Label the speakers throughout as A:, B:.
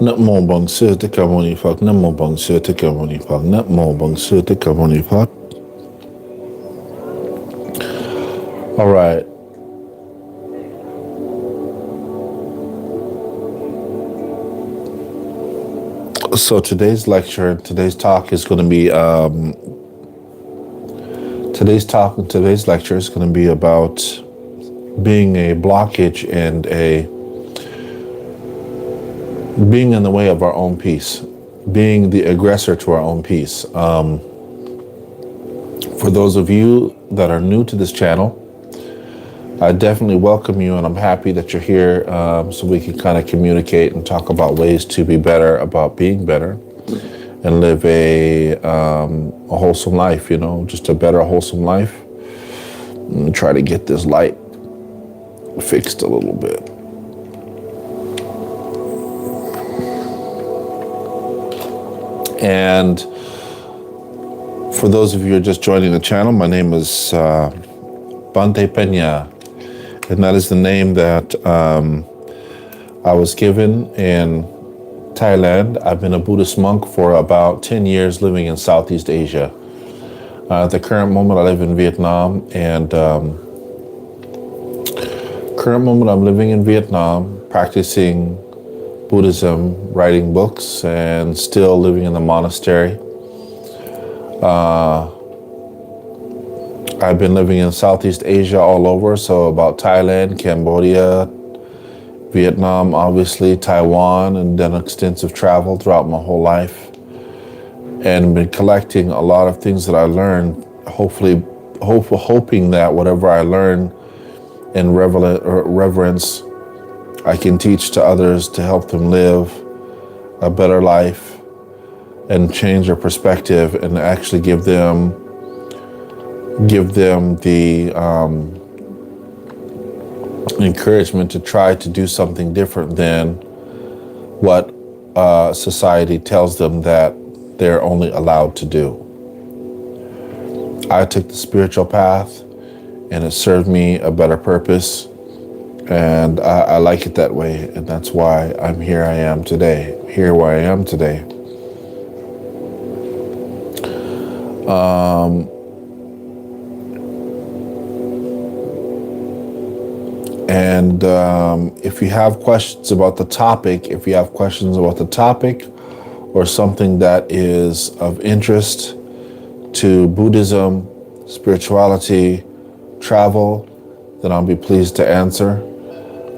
A: Nak mo bang sư thích ca mâu ni Phật. Nam mô bang sư thích ca mâu ni Phật. Nam mô bang sư thích ca mâu ni Phật. All right. So today's lecture, today's talk is going to be today's lecture is going to be about being a blockage and being in the way of our own peace, being the aggressor to our own peace. For those of you that are new to this channel, I definitely welcome you, and I'm happy that you're here so we can kind of communicate and talk about ways to be better, about being better, and live a wholesome life, just a better, wholesome life. And try to get this light fixed a little bit. And for those of you who are just joining the channel, my name is Bante Peña, and that is the name that I was given in Thailand. I've been a Buddhist monk for about 10 years living in Southeast Asia. At the current moment, I live in Vietnam, and current moment I'm living in Vietnam, practicing Buddhism, writing books, and still living in the monastery. I've been living in Southeast Asia all over, so about Thailand, Cambodia, Vietnam, obviously, Taiwan, and done extensive travel throughout my whole life. And been collecting a lot of things that I learned, hoping that whatever I learn in reverence, I can teach to others to help them live a better life and change their perspective, and actually give them the encouragement to try to do something different than what society tells them that they're only allowed to do. I took the spiritual path, and it served me a better purpose. And I like it that way, and that's why I'm here. I am today, here where I am today. And if you have questions about the topic, or something that is of interest to Buddhism, spirituality, travel, then I'll be pleased to answer.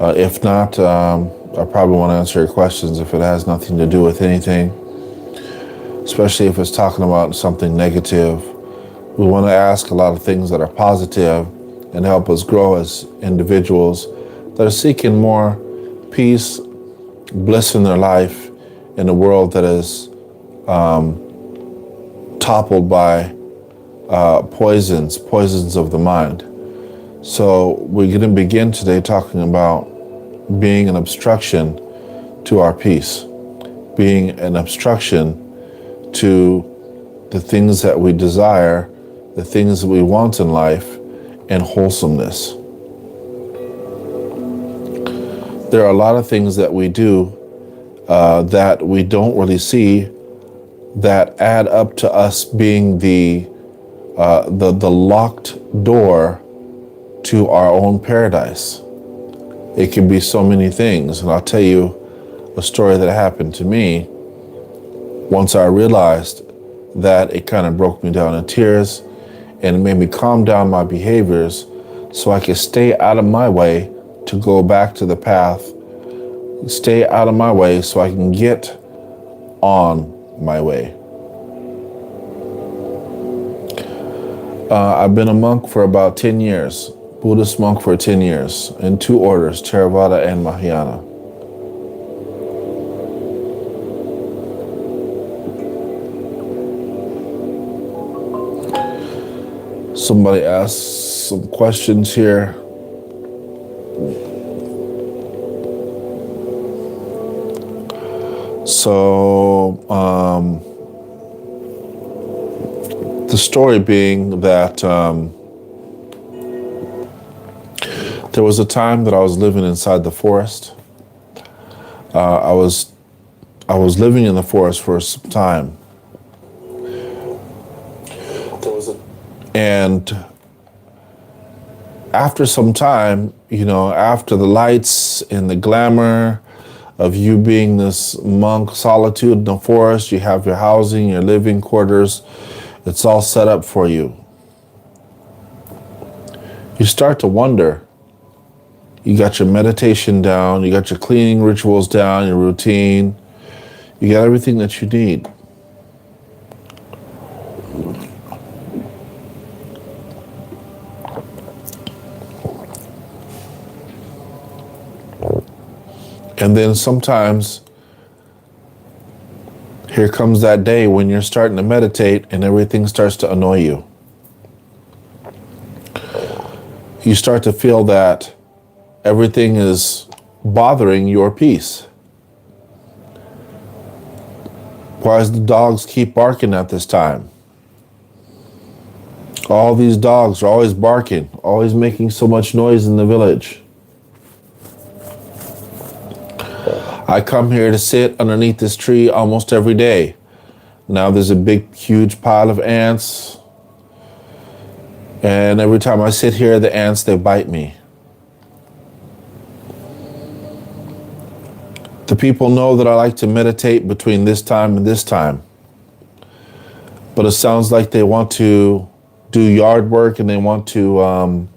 A: If not, I probably won't answer your questions if it has nothing to do with anything, especially if it's talking about something negative. We want to ask a lot of things that are positive and help us grow as individuals that are seeking more peace, bliss in their life in a world that is toppled by poisons of the mind. So we're going to begin today talking about being an obstruction to our peace, being an obstruction to the things that we desire, the things that we want in life, and wholesomeness. There are a lot of things that we do that we don't really see that add up to us being the locked door to our own paradise. It can be so many things, and I'll tell you a story that happened to me. Once I realized that, it kind of broke me down in tears, and it made me calm down my behaviors so I could stay out of my way to go back to the path, stay out of my way so I can get on my way. I've been a monk for about 10 years, Buddhist monk for 10 years, in 2 orders, Theravada and Mahayana. Somebody asked some questions here. So, the story being that there was a time that I was living inside the forest. I was living in the forest for some time. And after some time, after the lights and the glamour of you being this monk, solitude in the forest, you have your housing, your living quarters, it's all set up for you. You start to wonder. You got your meditation down, you got your cleaning rituals down, your routine, you got everything that you need. And then sometimes here comes that day when you're starting to meditate and everything starts to annoy you. You start to feel that everything is bothering your peace. Why does the dogs keep barking at this time? All these dogs are always barking, always making so much noise in the village. I come here to sit underneath this tree almost every day. Now there's a big, huge pile of ants. And every time I sit here, the ants, they bite me. The people know that I like to meditate between this time and this time. But it sounds like they want to do yard work and they want to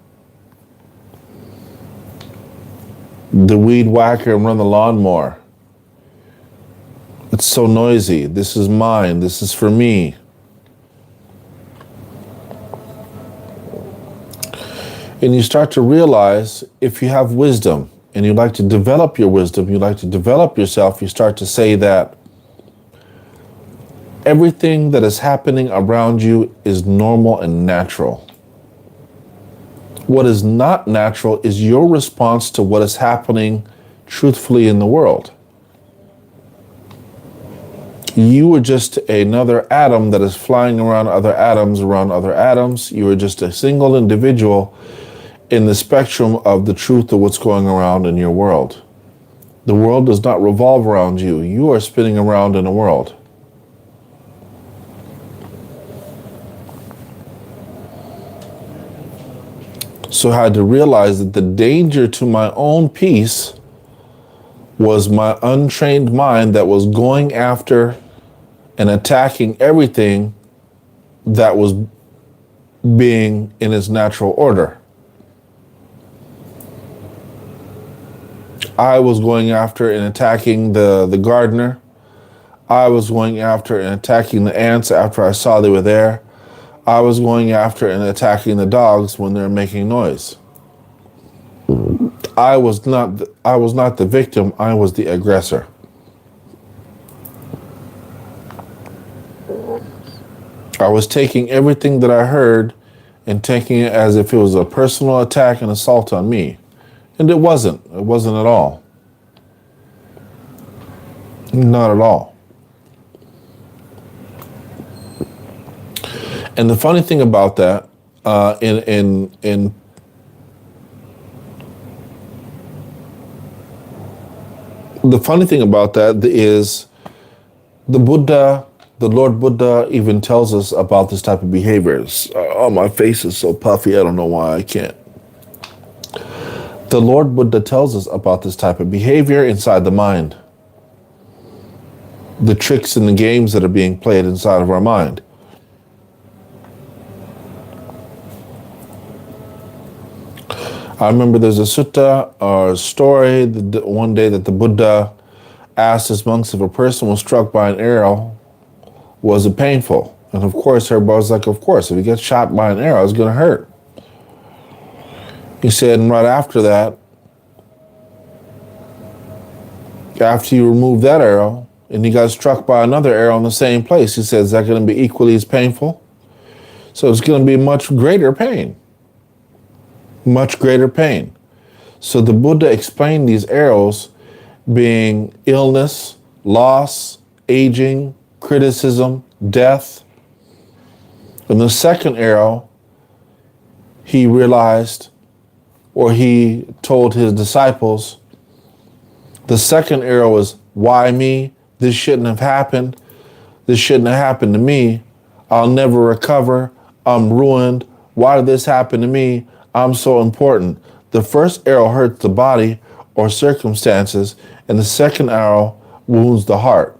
A: the weed whacker and run the lawnmower. It's so noisy. This is mine. This is for me. And you start to realize, if you have wisdom and you like to develop your wisdom, you like to develop yourself, you start to say that everything that is happening around you is normal and natural. What is not natural is your response to what is happening truthfully in the world. You are just another atom that is flying around other atoms. You are just a single individual in the spectrum of the truth of what's going around in your world. The world does not revolve around you. You are spinning around in a world. So I had to realize that the danger to my own peace was my untrained mind that was going after and attacking everything that was being in its natural order. I was going after and attacking the gardener. I was going after and attacking the ants after I saw they were there. I was going after and attacking the dogs when they were making noise. I was not the victim, I was the aggressor. I was taking everything that I heard and taking it as if it was a personal attack and assault on me. And it wasn't. It wasn't at all. Not at all. And the funny thing about that, the funny thing about that is the Lord Buddha even tells us about this type of behaviors. Oh, my face is so puffy, I don't know why I can't. The Lord Buddha tells us about this type of behavior inside the mind. The tricks and the games that are being played inside of our mind. I remember there's a sutta or a story that one day that the Buddha asked his monks if a person was struck by an arrow, was it painful? And of course, everybody was like, of course, if you get shot by an arrow, it's going to hurt. He said, and right after that, after you remove that arrow and you got struck by another arrow in the same place, he said, is that going to be equally as painful? So it's going to be much greater pain. Much greater pain. So the Buddha explained these arrows being illness, loss, aging, criticism, death. And the second arrow, he realized, or he told his disciples, the second arrow is, why me? This shouldn't have happened. This shouldn't have happened to me. I'll never recover. I'm ruined. Why did this happen to me? I'm so important. The first arrow hurts the body or circumstances, and the second arrow wounds the heart.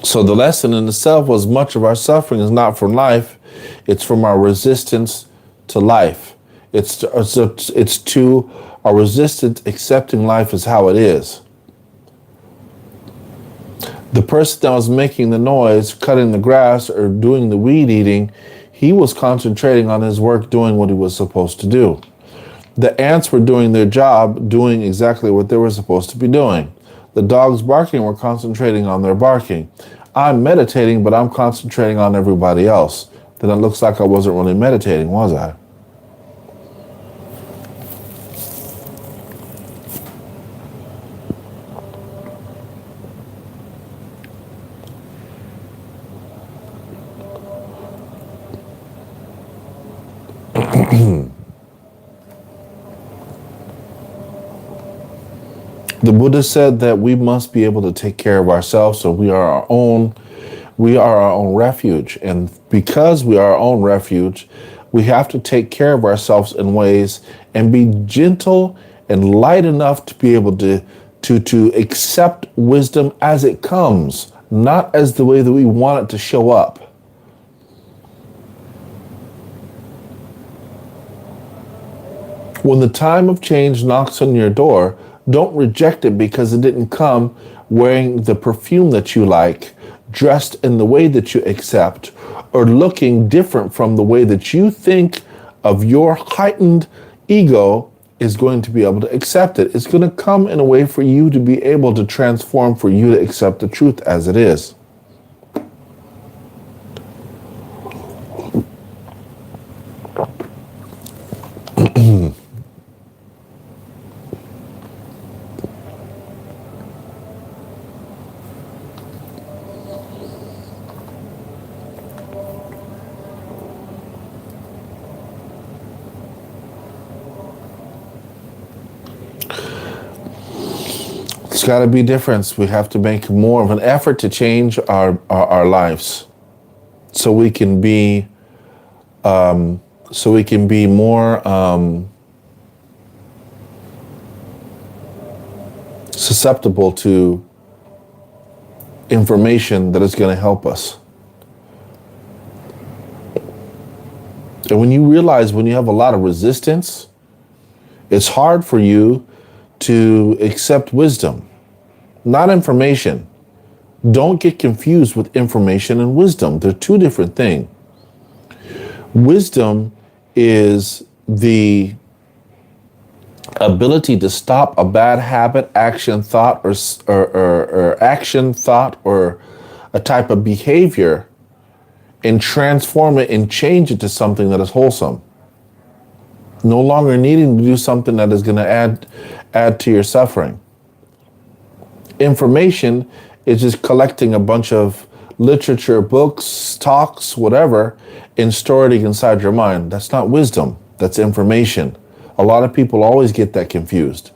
A: So the lesson in itself was much of our suffering is not from life, it's from our resistance to life. It's to our resistance accepting life as how it is. The person that was making the noise, cutting the grass, or doing the weed eating, he was concentrating on his work, doing what he was supposed to do. The ants were doing their job, doing exactly what they were supposed to be doing. The dogs barking were concentrating on their barking. I'm meditating, but I'm concentrating on everybody else. Then it looks like I wasn't really meditating, was I? The Buddha said that we must be able to take care of ourselves, so we are our own refuge. And because we are our own refuge, we have to take care of ourselves in ways and be gentle and light enough to be able to accept wisdom as it comes, not as the way that we want it to show up. When the time of change knocks on your door, don't reject it because it didn't come wearing the perfume that you like, dressed in the way that you accept, or looking different from the way that you think of your heightened ego is going to be able to accept it. It's going to come in a way for you to be able to transform, for you to accept the truth as it is. There's got to be a difference. We have to make more of an effort to change our lives, so we can be more susceptible to information that is going to help us. And when you realize when you have a lot of resistance, it's hard for you to accept wisdom, not information. Don't get confused with information and wisdom. They're two different things. Wisdom is the ability to stop a bad habit, action, thought, or action, thought, or a type of behavior, and transform it and change it to something that is wholesome. No longer needing to do something that is going to add to your suffering. Information is just collecting a bunch of literature, books, talks, whatever, and storing it inside your mind. That's not wisdom. That's information. A lot of people always get that confused.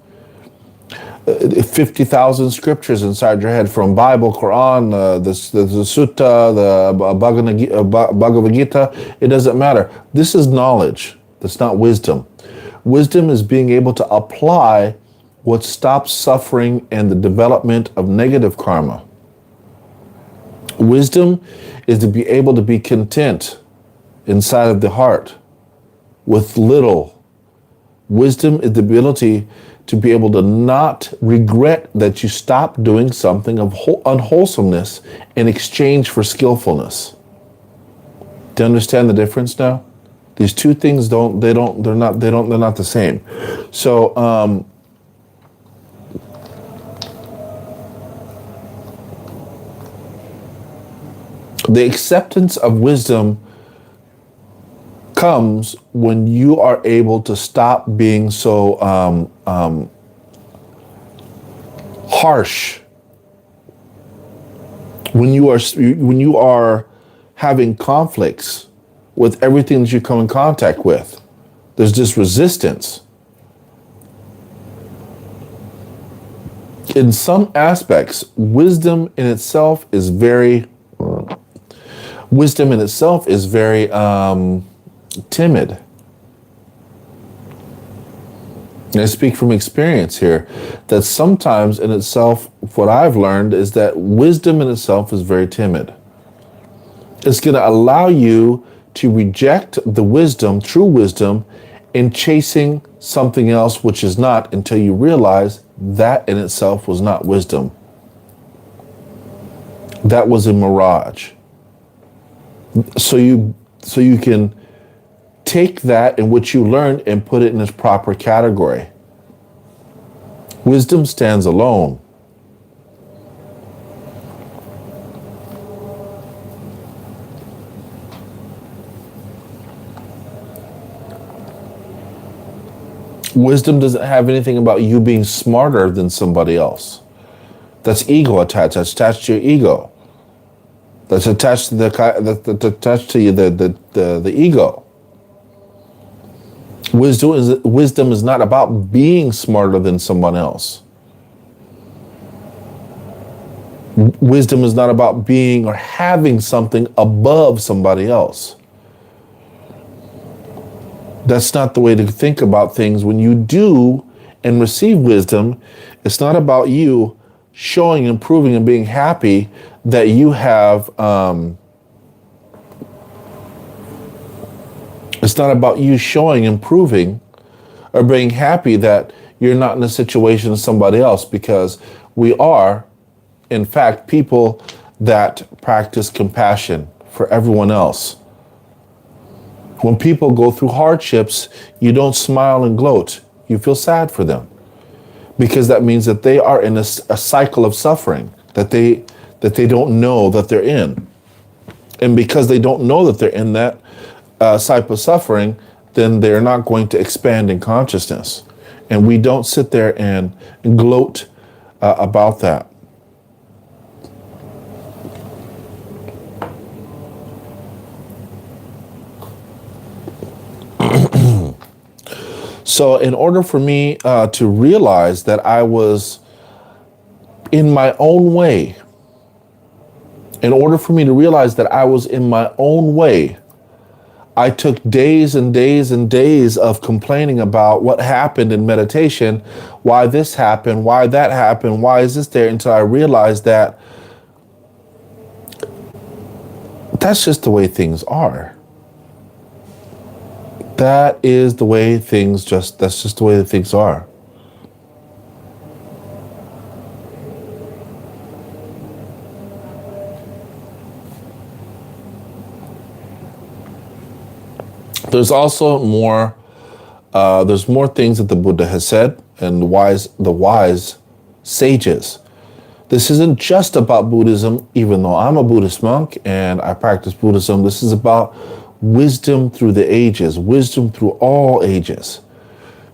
A: 50,000 scriptures inside your head, from Bible, Quran, the Sutta, the Bhagavad Gita. It doesn't matter. This is knowledge. That's not wisdom. Wisdom is being able to apply what stops suffering and the development of negative karma. Wisdom is to be able to be content inside of the heart with little. Wisdom is the ability to be able to not regret that you stopped doing something of unwholesomeness in exchange for skillfulness. Do you understand the difference now? These two things they're not the same. So the acceptance of wisdom comes when you are able to stop being so harsh. When you are having conflicts with everything that you come in contact with, there's this resistance. In some aspects, wisdom in itself is very timid. And I speak from experience here that sometimes in itself, what I've learned is that wisdom in itself is very timid. It's going to allow you to reject the wisdom, true wisdom, in chasing something else which is not, until you realize that in itself was not wisdom. That was a mirage. So you can take that in which you learned and put it in its proper category. Wisdom stands alone. Wisdom doesn't have anything about you being smarter than somebody else. That's ego attached. That's attached to your ego. That's attached to the ego. Wisdom is not about being smarter than someone else. Wisdom is not about being or having something above somebody else. That's not the way to think about things. When you do and receive wisdom, it's not about you showing, improving, and being happy that you have. It's not about you showing, improving, or being happy that you're not in a situation of somebody else, because we are, in fact, people that practice compassion for everyone else. When people go through hardships, you don't smile and gloat. You feel sad for them, because that means that they are in a cycle of suffering that they don't know that they're in. And because they don't know that they're in that type of suffering, then they're not going to expand in consciousness. And we don't sit there and gloat about that. So in order for me to realize that I was in my own way. In order for me to realize that I was in my own way, I took days and days and days of complaining about what happened in meditation, why this happened, why that happened, why is this there, until I realized that that's just the way things are. That is the way things that's just the way that things are. There's also more, there's more things that the Buddha has said, and the wise sages. This isn't just about Buddhism, even though I'm a Buddhist monk and I practice Buddhism. This is about wisdom through the ages, wisdom through all ages.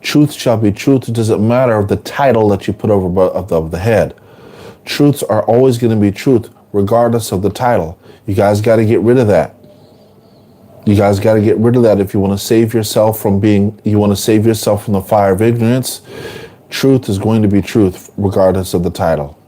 A: Truth shall be truth. It doesn't matter the title that you put over of the head. Truths are always going to be truth, regardless of the title. You guys got to get rid of that. You guys got to get rid of that if you want to save yourself from the fire of ignorance. Truth is going to be truth, regardless of the title.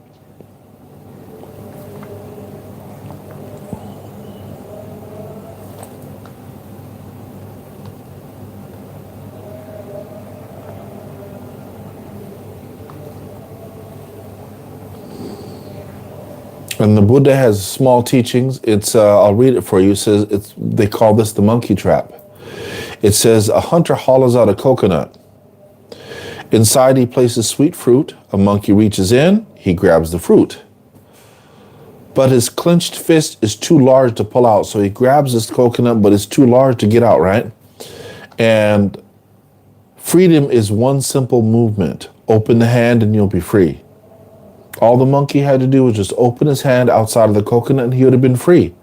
A: And the Buddha has small teachings. I'll read it for you. It says, they call this the monkey trap. It says, a hunter hollows out a coconut. Inside he places sweet fruit. A monkey reaches in, he grabs the fruit. But his clenched fist is too large to pull out. So he grabs this coconut, but it's too large to get out, right? And freedom is one simple movement. Open the hand and you'll be free. All the monkey had to do was just open his hand outside of the coconut and he would have been free.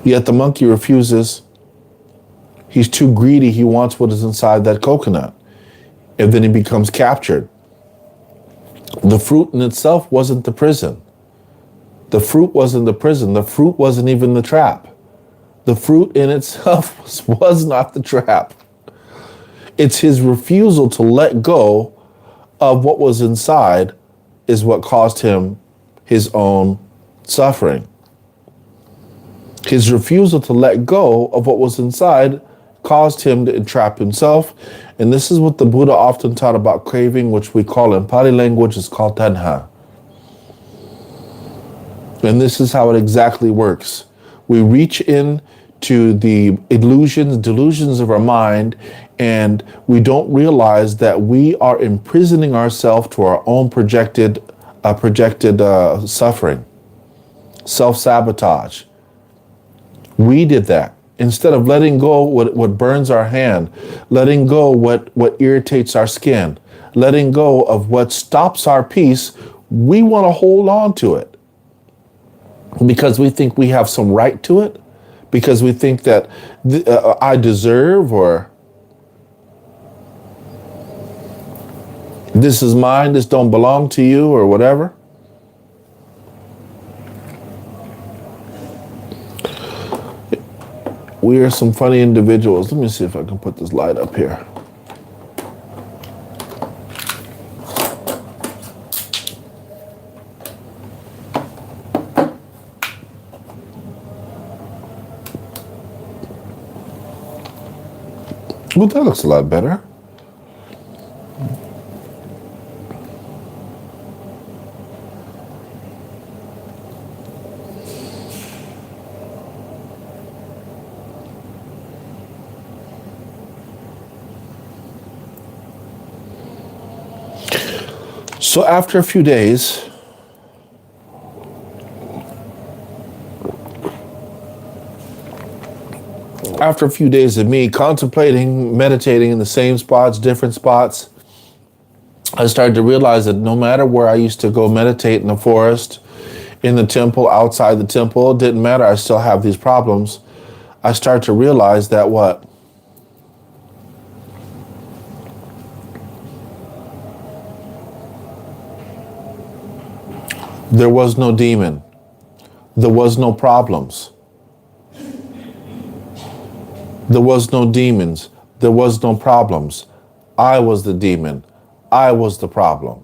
A: Yet the monkey refuses. He's too greedy. He wants what is inside that coconut. And then he becomes captured. The fruit in itself wasn't the prison. The fruit wasn't the prison. The fruit wasn't even the trap. The fruit in itself was not the trap. It's his refusal to let go of what was inside is what caused him his own suffering. His refusal to let go of what was inside caused him to entrap himself. And this is what the Buddha often taught about craving, which we call in Pali language is called tanha. And this is how it exactly works. We reach in to the delusions of our mind, and we don't realize that we are imprisoning ourselves to our own projected suffering. Self-sabotage. We did that. Instead of letting go what burns our hand, letting go what irritates our skin, letting go of what stops our peace, we want to hold on to it. Because we think we have some right to it, because we think that I deserve, or this is mine, this don't belong to you, or whatever. We are some funny individuals. Let me see if I can put this light up here. Well, that looks a lot better. So after a few days, of me contemplating, meditating in the same spots, different spots, I started to realize that no matter where I used to go meditate in the forest, in the temple, outside the temple, it didn't matter. I still have these problems. I started to realize that what? There was no demon. There was no problems. There was no demons. There was no problems. I was the demon. I was the problem.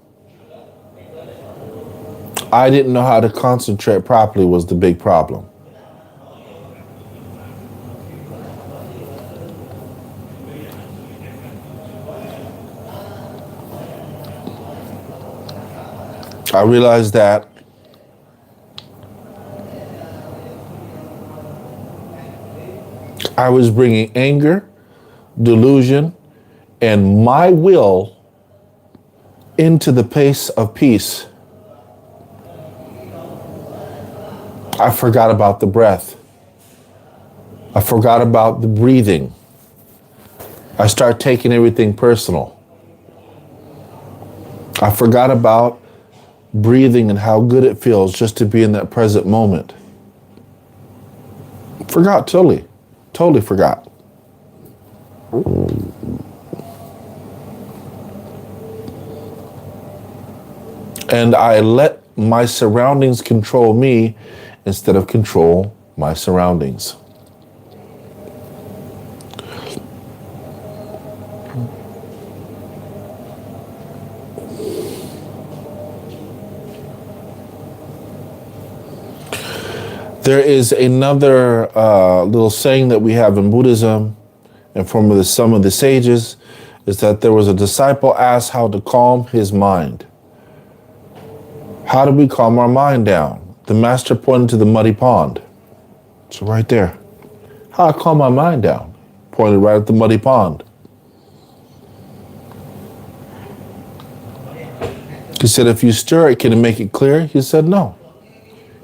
A: I didn't know how to concentrate properly was the big problem. I realized that I was bringing anger, delusion, and my will into the place of peace. I forgot about the breath. I forgot about the breathing. I start taking everything personal. I forgot about breathing and how good it feels just to be in that present moment. Forgot totally. Totally forgot. And I let my surroundings control me instead of control my surroundings. There is another little saying that we have in Buddhism and from some of the sages is that there was a disciple asked how to calm his mind. How do we calm our mind down? The master pointed to the muddy pond. So right there. How I calm my mind down? Pointed right at the muddy pond. He said, if you stir it, can it make it clear? He said, no.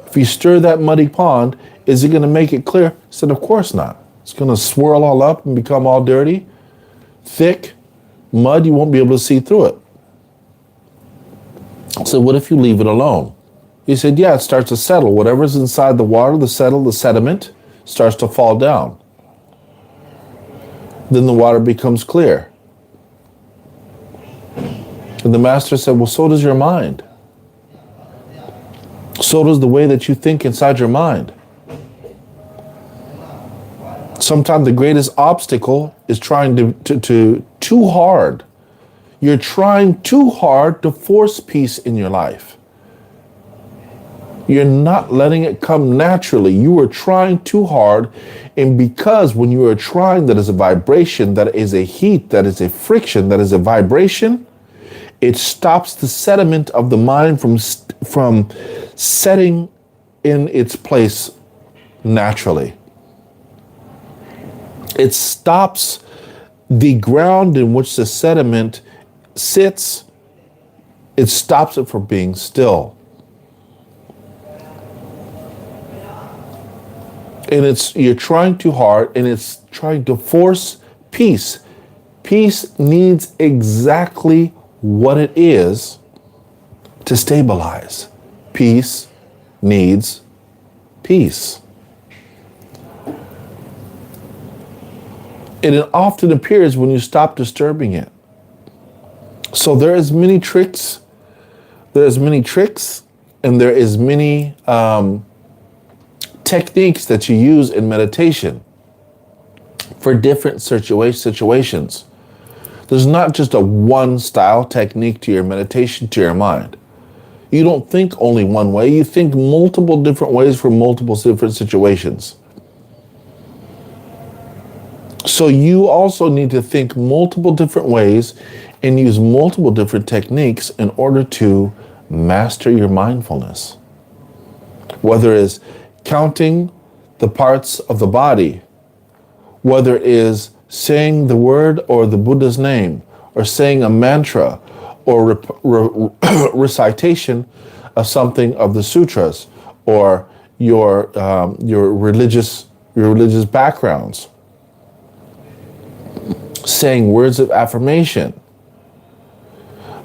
A: If you stir that muddy pond, is it going to make it clear? He said, of course not. It's going to swirl all up and become all dirty, thick, mud. You won't be able to see through it. So what if you leave it alone? He said, yeah, it starts to settle. Whatever's inside the water, the sediment, starts to fall down. Then the water becomes clear. And the master said, well, so does your mind. So does the way that you think inside your mind. Sometimes the greatest obstacle is trying to too hard. You're trying too hard to force peace in your life. You're not letting it come naturally. You are trying too hard. And because when you are trying, that is a vibration, that is a heat, that is a friction, that is a vibration, it stops the sediment of the mind from setting in its place naturally. It stops the ground in which the sediment sits. It stops it from being still. And you're trying too hard, and it's trying to force peace. Peace needs exactly what it is to stabilize. Peace needs peace. And it often appears when you stop disturbing it. So there is many tricks. And there is many techniques that you use in meditation for different situations. There's not just a one style technique to your meditation, to your mind. You don't think only one way. You think multiple different ways for multiple different situations. So you also need to think multiple different ways and use multiple different techniques in order to master your mindfulness. Whether it's counting the parts of the body, whether it is saying the word or the Buddha's name, or saying a mantra, or recitation of something of the sutras, or your religious backgrounds, saying words of affirmation,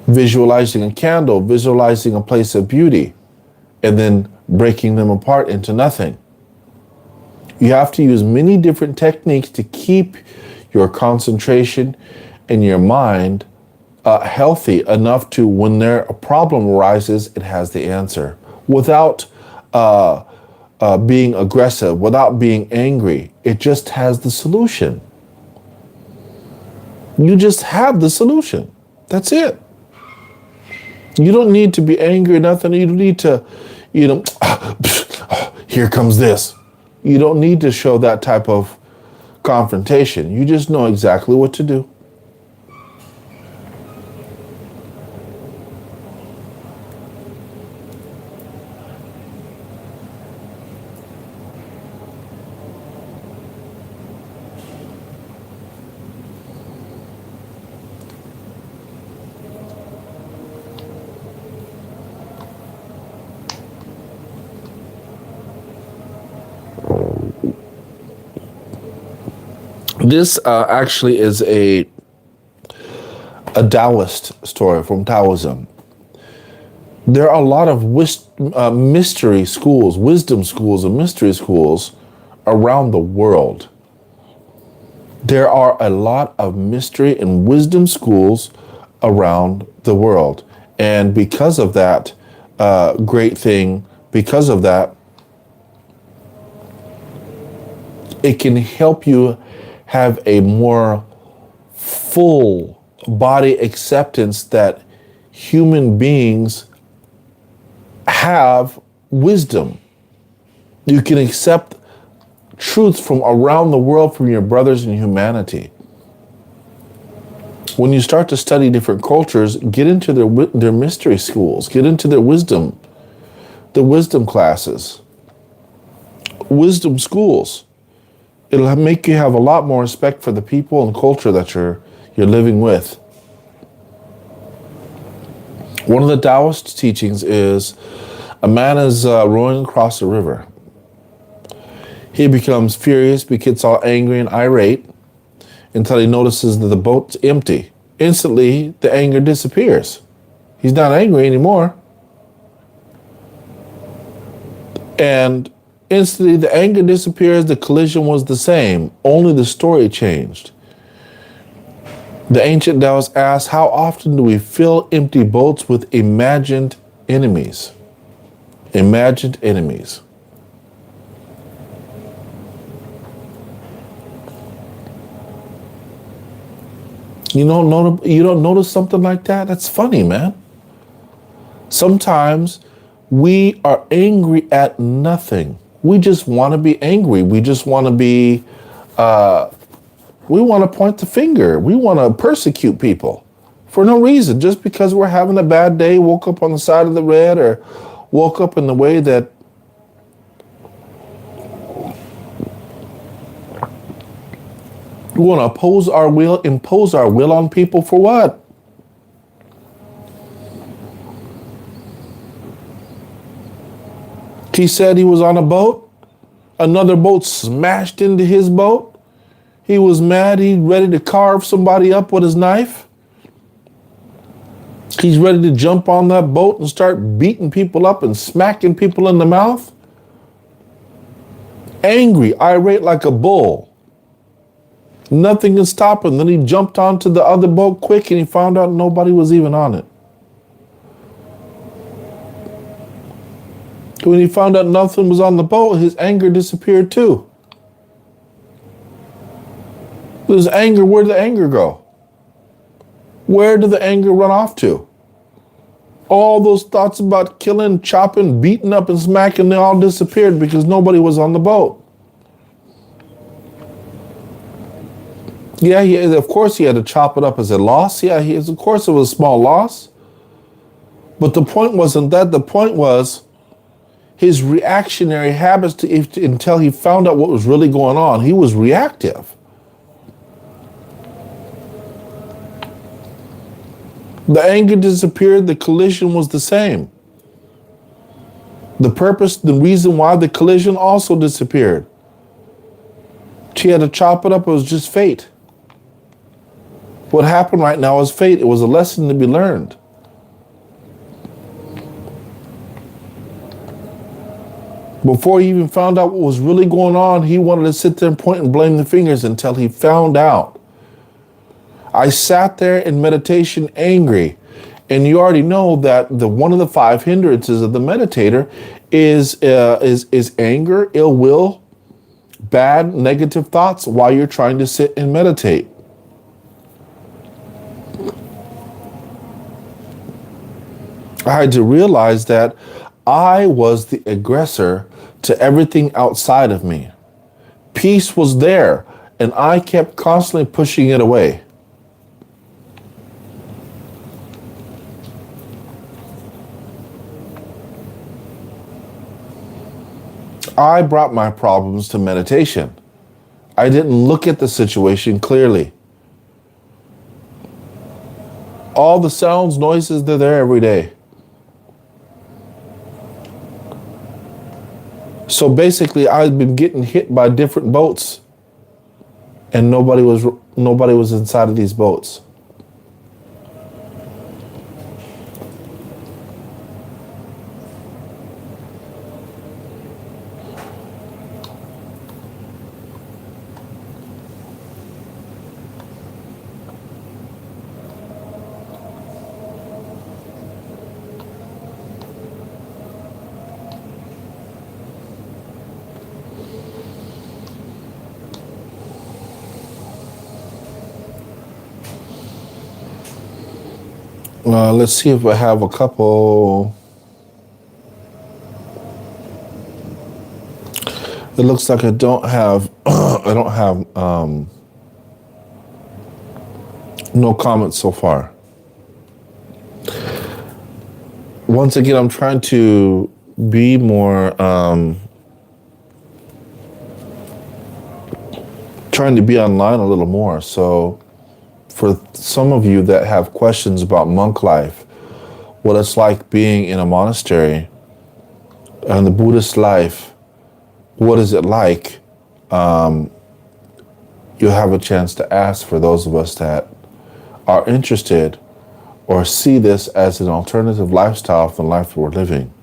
A: visualizing a candle, visualizing a place of beauty, and then breaking them apart into nothing. You have to use many different techniques to keep your concentration and your mind healthy enough to, when a problem arises, it has the answer without being aggressive, without being angry. It just has the solution. You just have the solution. That's it. You don't need to be angry or nothing. You don't need to, you know, here comes this. You don't need to show that type of confrontation. You just know exactly what to do. This actually is a Taoist story from Taoism. There are a lot of mystery schools, wisdom schools, and mystery schools around the world. There are a lot of mystery and wisdom schools around the world. And because of that, because of that, it can help you have a more full body acceptance that human beings have wisdom. You can accept truths from around the world from your brothers in humanity. When you start to study different cultures, get into their mystery schools, get into their wisdom, the wisdom classes, wisdom schools. It'll make you have a lot more respect for the people and culture that you're living with. One of the Taoist teachings is a man is rowing across a river. He becomes furious, gets all angry and irate until he notices that the boat's empty. Instantly, the anger disappears. He's not angry anymore. And instantly, the anger disappears. The collision was the same. Only the story changed. The ancient Taoists asked, how often do we fill empty boats with imagined enemies? Imagined enemies. You don't notice something like that? That's funny, man. Sometimes we are angry at nothing. We just want to be angry. We just want to be, we want to point the finger. We want to persecute people for no reason. Just because we're having a bad day, woke up on the side of the road, or woke up in the way that we want to impose our will on people for what? He said he was on a boat. Another boat smashed into his boat. He was mad. He's ready to carve somebody up with his knife. He's ready to jump on that boat and start beating people up and smacking people in the mouth. Angry, irate like a bull. Nothing can stop him. Then he jumped onto the other boat quick and he found out nobody was even on it. When he found out nothing was on the boat, his anger disappeared too. His anger, where did the anger go? Where did the anger run off to? All those thoughts about killing, chopping, beating up, and smacking, they all disappeared because nobody was on the boat. Yeah, of course he had to chop it up as a loss. Yeah, of course it was a small loss. But the point wasn't that. The point was his reactionary habits until he found out what was really going on. He was reactive. The anger disappeared. The collision was the same. The purpose, the reason why the collision also disappeared. She had to chop it up. It was just fate. What happened right now is fate. It was a lesson to be learned. Before he even found out what was really going on, he wanted to sit there and point and blame the fingers until he found out. I sat there in meditation angry. And you already know that one of the 5 hindrances of the meditator is anger, ill will, bad, negative thoughts while you're trying to sit and meditate. I had to realize that I was the aggressor to everything outside of me. Peace was there, and I kept constantly pushing it away. I brought my problems to meditation. I didn't look at the situation clearly. All the sounds, noises, they're there every day. So basically, I've been getting hit by different boats, and nobody was inside of these boats. Let's see if I have a couple. It looks like I don't have no comments so far. Once again, I'm trying to be more trying to be online a little more. So for some of you that have questions about monk life, what it's like being in a monastery and the Buddhist life, what is it like? You'll have a chance to ask for those of us that are interested or see this as an alternative lifestyle for the life we're living.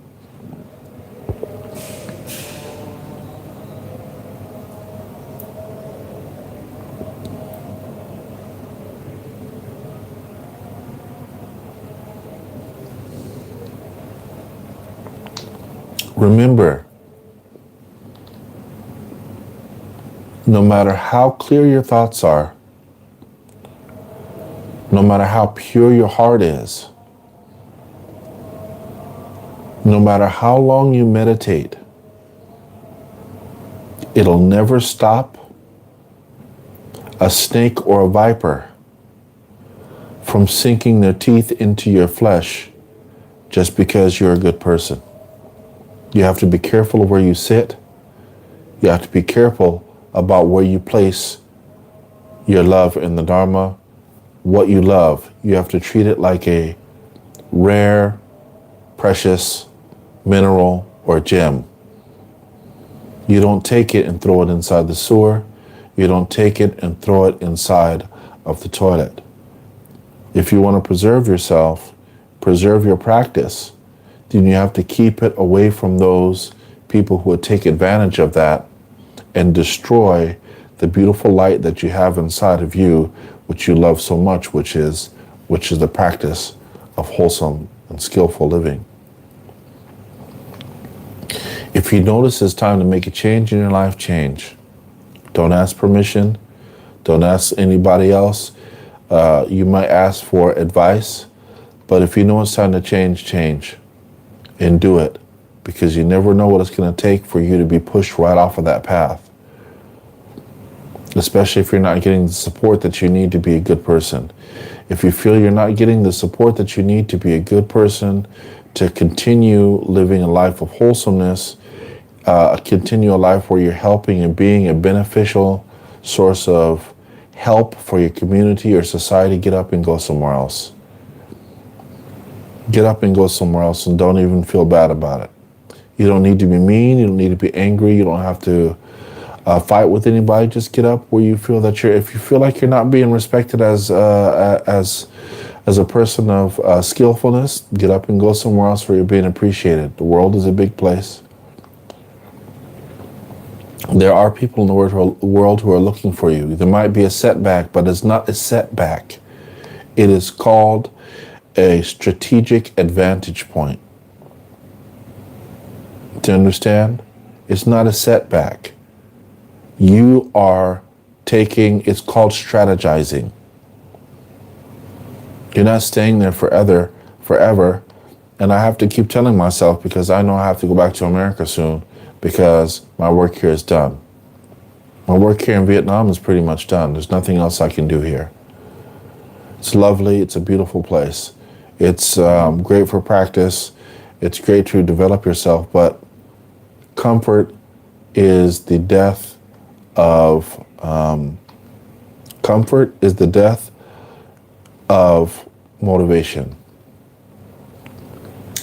A: Remember, no matter how clear your thoughts are, no matter how pure your heart is, no matter how long you meditate, it'll never stop a snake or a viper from sinking their teeth into your flesh just because you're a good person. You have to be careful of where you sit. You have to be careful about where you place your love in the Dharma. What you love, you have to treat it like a rare, precious mineral or gem. You don't take it and throw it inside the sewer. You don't take it and throw it inside of the toilet. If you want to preserve yourself, preserve your practice, then you have to keep it away from those people who would take advantage of that and destroy the beautiful light that you have inside of you, which you love so much, which is the practice of wholesome and skillful living. If you notice it's time to make a change in your life, change. Don't ask permission. Don't ask anybody else. You might ask for advice, but if you know it's time to change, change. And do it, because you never know what it's going to take for you to be pushed right off of that path. Especially if you're not getting the support that you need to be a good person. If you feel you're not getting the support that you need to be a good person, to continue living a life of wholesomeness, continue a life where you're helping and being a beneficial source of help for your community or society, get up and go somewhere else. Get up and go somewhere else, and don't even feel bad about it. You don't need to be mean. You don't need to be angry. You don't have to fight with anybody. Just get up where you feel that if you feel like you're not being respected as a person of skillfulness, get up and go somewhere else where you're being appreciated. The world is a big place. There are people in the world who are looking for you. There might be a setback, but it's not a setback. It is called a strategic advantage point. Do you understand? It's not a setback. You are it's called strategizing. You're not staying there forever And I have to keep telling myself because I know I have to go back to America soon because my work here is done. My work here in Vietnam is pretty much done. There's nothing else I can do here. It's lovely. It's a beautiful place. It's great for practice. It's great to develop yourself, but comfort is the death of comfort is the death of motivation.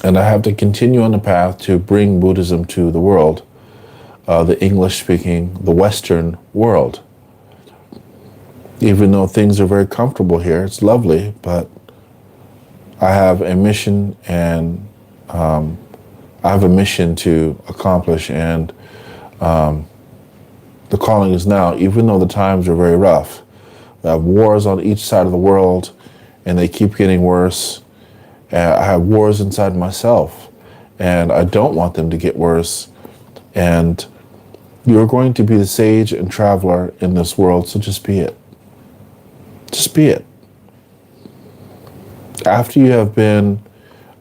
A: And I have to continue on the path to bring Buddhism to the world, the English-speaking, the Western world. Even though things are very comfortable here, it's lovely, but I have a mission and I have a mission to accomplish, and the calling is now, even though the times are very rough. We have wars on each side of the world, and they keep getting worse. I have wars inside myself, and I don't want them to get worse. And you're going to be the sage and traveler in this world, so just be it. Just be it. After you have been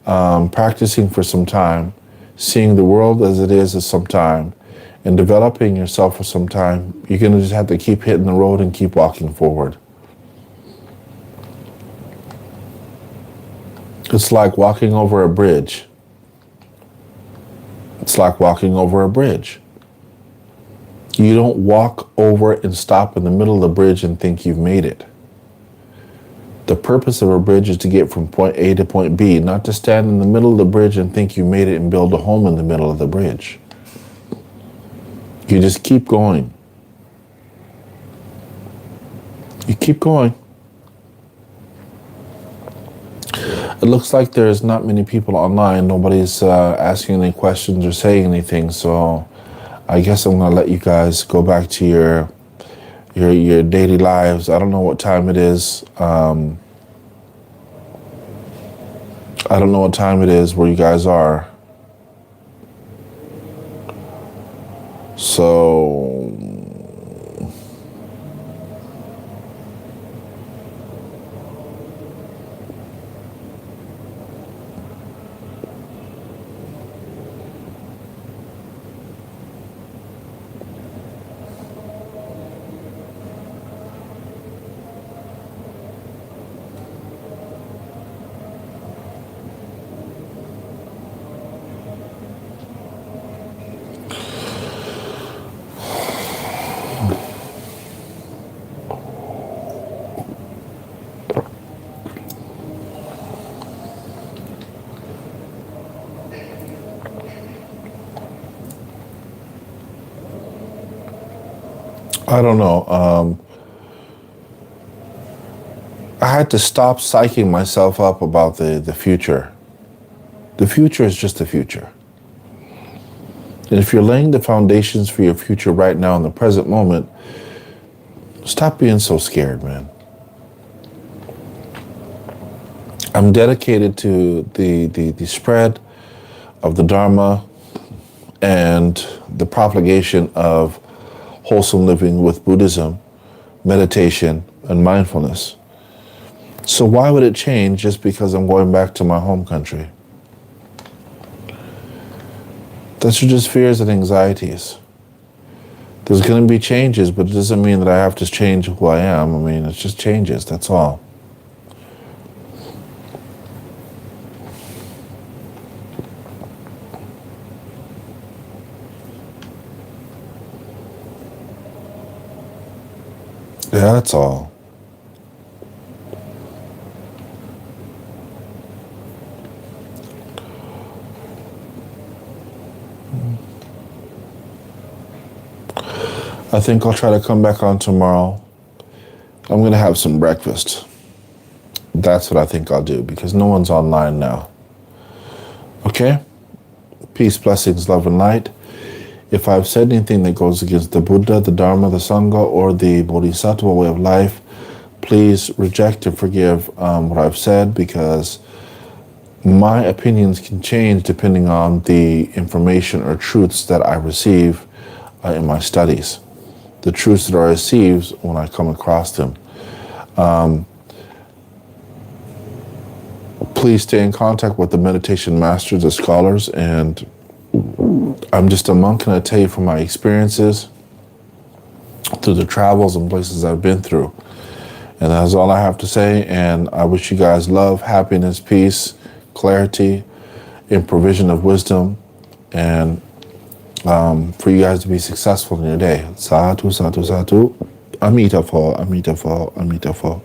A: practicing for some time, seeing the world as it is some time, and developing yourself for some time, you're going to just have to keep hitting the road and keep walking forward. It's like walking over a bridge. It's like walking over a bridge. You don't walk over and stop in the middle of the bridge and think you've made it. The purpose of a bridge is to get from point A to point B, not to stand in the middle of the bridge and think you made it and build a home in the middle of the bridge. You just keep going. You keep going. It looks like there's not many people online. Nobody's asking any questions or saying anything, so I guess I'm going to let you guys go back to your daily lives. I don't know what time it is. I don't know what time it is where you guys are. So I don't know. I had to stop psyching myself up about the future. The future is just the future. And if you're laying the foundations for your future right now in the present moment, stop being so scared, man. I'm dedicated to the spread of the Dharma and the propagation of wholesome living with Buddhism, meditation, and mindfulness. So why would it change just because I'm going back to my home country? Those are just fears and anxieties. There's going to be changes, but it doesn't mean that I have to change who I am. I mean, it's just changes, that's all. Yeah, that's all. I think I'll try to come back on tomorrow. I'm going to have some breakfast. That's what I think I'll do because no one's online now. Okay? Peace, blessings, love, and light. If I've said anything that goes against the Buddha, the Dharma, the Sangha, or the Bodhisattva way of life, please reject and forgive what I've said because my opinions can change depending on the information or truths that I receive in my studies. The truths that I receive when I come across them. Please stay in contact with the meditation masters, the scholars, and I'm just a monk, and I tell you from my experiences through the travels and places I've been through. And that's all I have to say. And I wish you guys love, happiness, peace, clarity, and provision of wisdom, and for you guys to be successful in your day. Satu, satu, satu. Amita for, Amita for, Amita for.